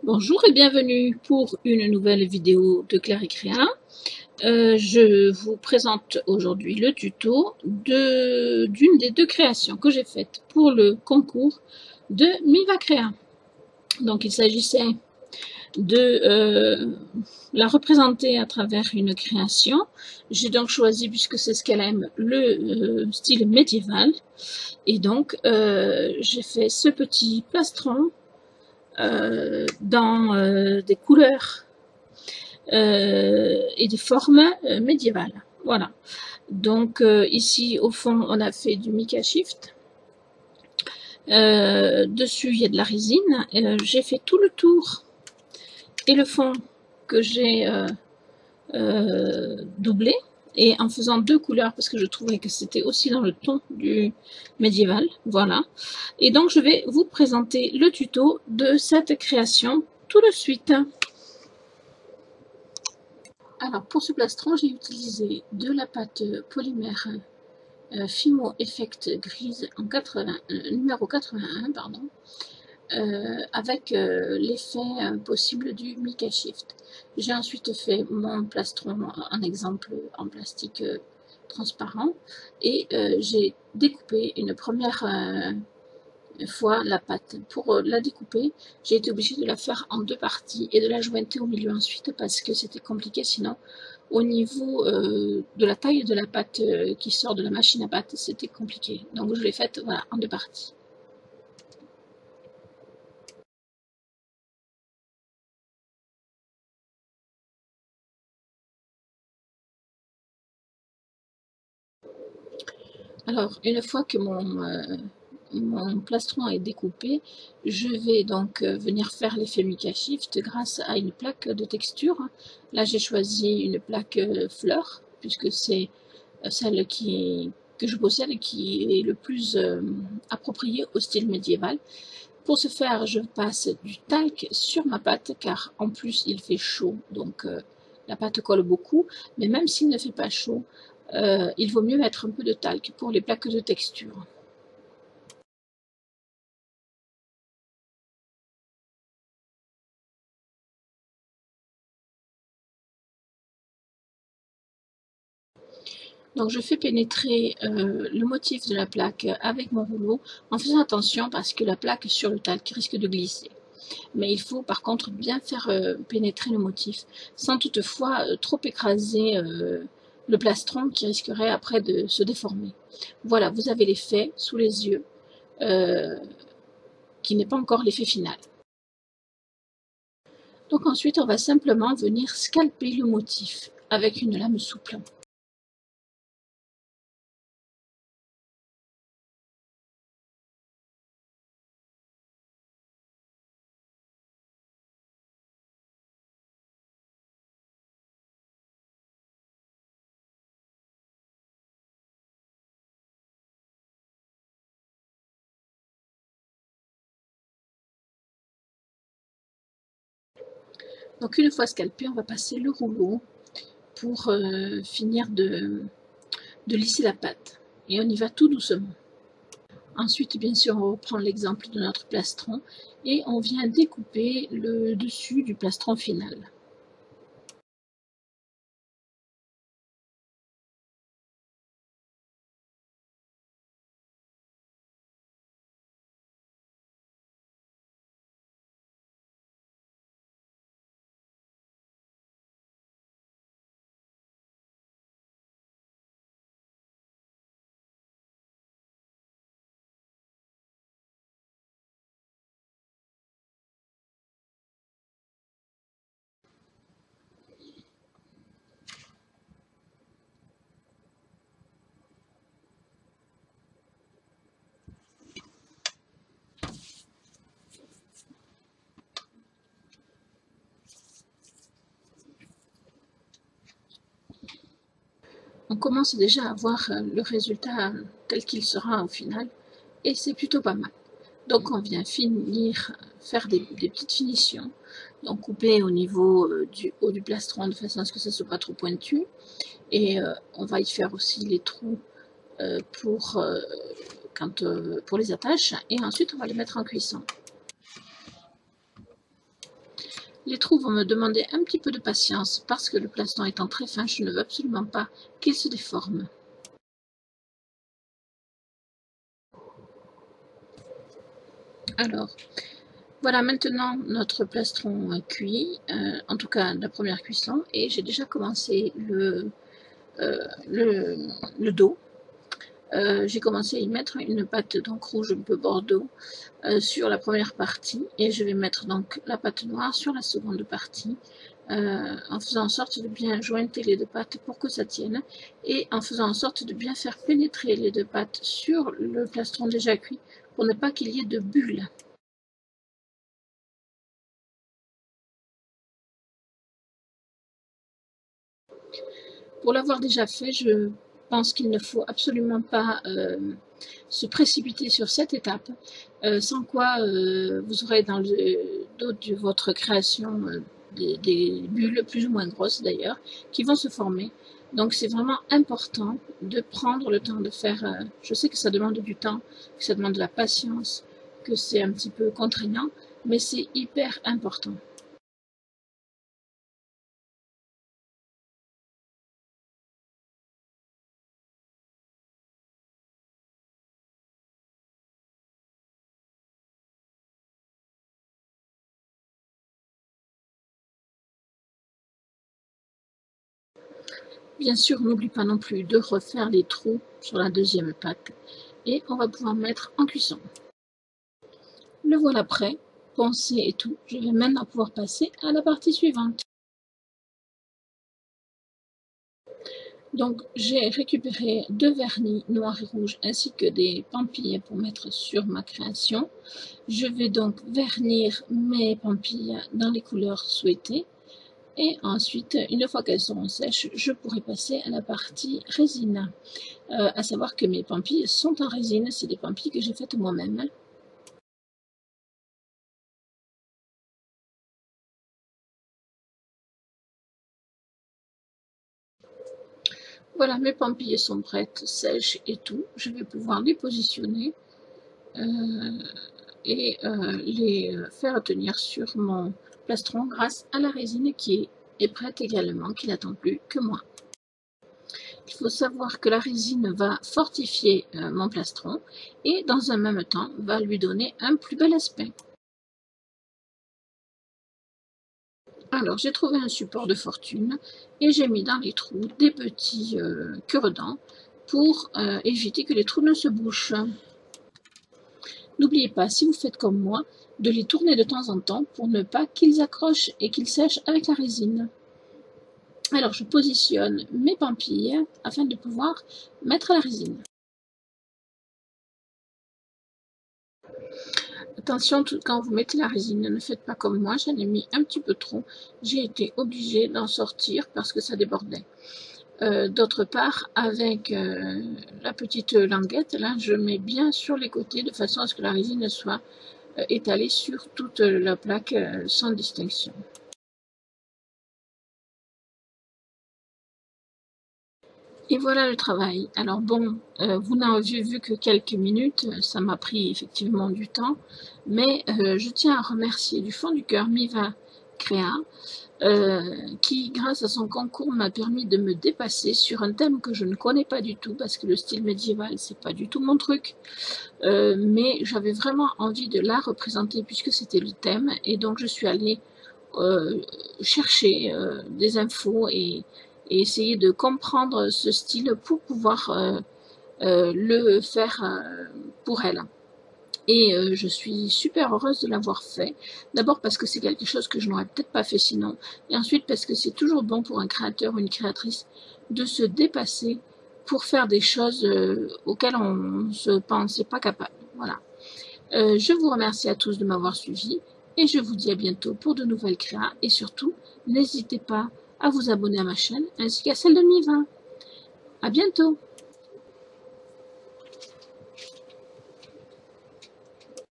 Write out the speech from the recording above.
Bonjour et bienvenue pour une nouvelle vidéo de Clary Créa. Je vous présente aujourd'hui le tuto d'une des deux créations que j'ai faites pour le concours de Miva Créa. Donc il s'agissait de la représenter à travers une création. J'ai donc choisi, puisque c'est ce qu'elle aime, le style médiéval. Et donc j'ai fait ce petit plastron dans des couleurs et des formes médiévales. Voilà. Donc ici, au fond, on a fait du Mica Shift. Dessus, il y a de la résine. J'ai fait tout le tour et le fond que j'ai doublé. Et en faisant deux couleurs, parce que je trouvais que c'était aussi dans le ton du médiéval. Voilà. Et donc, je vais vous présenter le tuto de cette création tout de suite. Alors, pour ce plastron, j'ai utilisé de la pâte polymère Fimo Effect Grise en numéro 81, pardon, avec l'effet possible du Mica Shift. J'ai ensuite fait mon plastron en exemple en plastique transparent et j'ai découpé une première fois la pâte. Pour la découper, j'ai été obligée de la faire en deux parties et de la jointer au milieu ensuite parce que c'était compliqué sinon. Au niveau de la taille de la pâte qui sort de la machine à pâte, c'était compliqué. Donc je l'ai faite voilà, en deux parties. Alors, une fois que mon plastron est découpé, je vais donc venir faire l'effet Mica Shift grâce à une plaque de texture. Là, j'ai choisi une plaque fleur, puisque c'est celle que je possède et qui est le plus appropriée au style médiéval. Pour ce faire, je passe du talc sur ma pâte, car en plus il fait chaud, donc la pâte colle beaucoup, mais même s'il ne fait pas chaud, il vaut mieux mettre un peu de talc pour les plaques de texture. Donc je fais pénétrer le motif de la plaque avec mon rouleau en faisant attention parce que la plaque sur le talc risque de glisser. Mais il faut par contre bien faire pénétrer le motif sans toutefois trop écraser le plastron qui risquerait après de se déformer. Voilà, vous avez l'effet sous les yeux euh, qui n'est pas encore l'effet final. Donc ensuite, on va simplement venir scalper le motif avec une lame souple. Donc une fois scalpé, on va passer le rouleau pour finir de lisser la pâte. Et on y va tout doucement. Ensuite, bien sûr, on reprend l'exemple de notre plastron et on vient découper le dessus du plastron final. On commence déjà à voir le résultat tel qu'il sera au final et c'est plutôt pas mal. Donc on vient faire des petites finitions, donc couper au niveau du haut du plastron de façon à ce que ça ne soit pas trop pointu et on va y faire aussi les trous pour, pour les attaches et ensuite on va les mettre en cuisson. Les trous vont me demander un petit peu de patience parce que le plastron étant très fin, je ne veux absolument pas qu'il se déforme. Alors, voilà maintenant notre plastron cuit, en tout cas la première cuisson, et j'ai déjà commencé le dos. J'ai commencé à y mettre une pâte donc rouge un peu bordeaux sur la première partie, et je vais mettre donc la pâte noire sur la seconde partie, en faisant en sorte de bien jointer les deux pâtes pour que ça tienne, et en faisant en sorte de bien faire pénétrer les deux pâtes sur le plastron déjà cuit pour ne pas qu'il y ait de bulles. Pour l'avoir déjà fait, je pense qu'il ne faut absolument pas se précipiter sur cette étape, sans quoi vous aurez dans le dos de votre création des bulles plus ou moins grosses d'ailleurs, qui vont se former. Donc c'est vraiment important de prendre le temps de faire, je sais que ça demande du temps, que ça demande de la patience, que c'est un petit peu contraignant, mais c'est hyper important. Bien sûr, n'oublie pas non plus de refaire les trous sur la deuxième pâte et on va pouvoir mettre en cuisson. Le voilà prêt, poncé et tout. Je vais maintenant pouvoir passer à la partie suivante. Donc j'ai récupéré 2 vernis noir et rouge ainsi que des pampilles pour mettre sur ma création. Je vais donc vernir mes pampilles dans les couleurs souhaitées. Et ensuite, une fois qu'elles seront sèches, je pourrai passer à la partie résine. À savoir que mes pampilles sont en résine, c'est des pampilles que j'ai faites moi-même. Voilà, mes pampilles sont prêtes, sèches et tout. Je vais pouvoir les positionner et les faire tenir sur mon plastron grâce à la résine qui est prête également, qui n'attend plus que moi. Il faut savoir que la résine va fortifier mon plastron et dans un même temps va lui donner un plus bel aspect. Alors j'ai trouvé un support de fortune et j'ai mis dans les trous des petits cure-dents pour éviter que les trous ne se bouchent. N'oubliez pas, si vous faites comme moi, de les tourner de temps en temps pour ne pas qu'ils accrochent et qu'ils sèchent avec la résine. Alors je positionne mes pampilles afin de pouvoir mettre la résine. Attention, quand vous mettez la résine, ne faites pas comme moi, j'en ai mis un petit peu trop. J'ai été obligée d'en sortir parce que ça débordait. D'autre part, avec la petite languette, là, je mets bien sur les côtés de façon à ce que la résine soit étalée sur toute la plaque sans distinction. Et voilà le travail. Alors bon, vous n'avez vu que quelques minutes, ça m'a pris effectivement du temps, mais je tiens à remercier du fond du cœur Miva Créa, qui, grâce à son concours, m'a permis de me dépasser sur un thème que je ne connais pas du tout, parce que le style médiéval, c'est pas du tout mon truc, mais j'avais vraiment envie de la représenter puisque c'était le thème, et donc je suis allée chercher des infos et essayer de comprendre ce style pour pouvoir le faire pour elle. Et je suis super heureuse de l'avoir fait. D'abord parce que c'est quelque chose que je n'aurais peut-être pas fait sinon. Et ensuite parce que c'est toujours bon pour un créateur ou une créatrice de se dépasser pour faire des choses auxquelles on ne se pensait pas capable. Voilà. Je vous remercie à tous de m'avoir suivi et je vous dis à bientôt pour de nouvelles créas. Et surtout, n'hésitez pas à vous abonner à ma chaîne ainsi qu'à celle de Miva. À bientôt!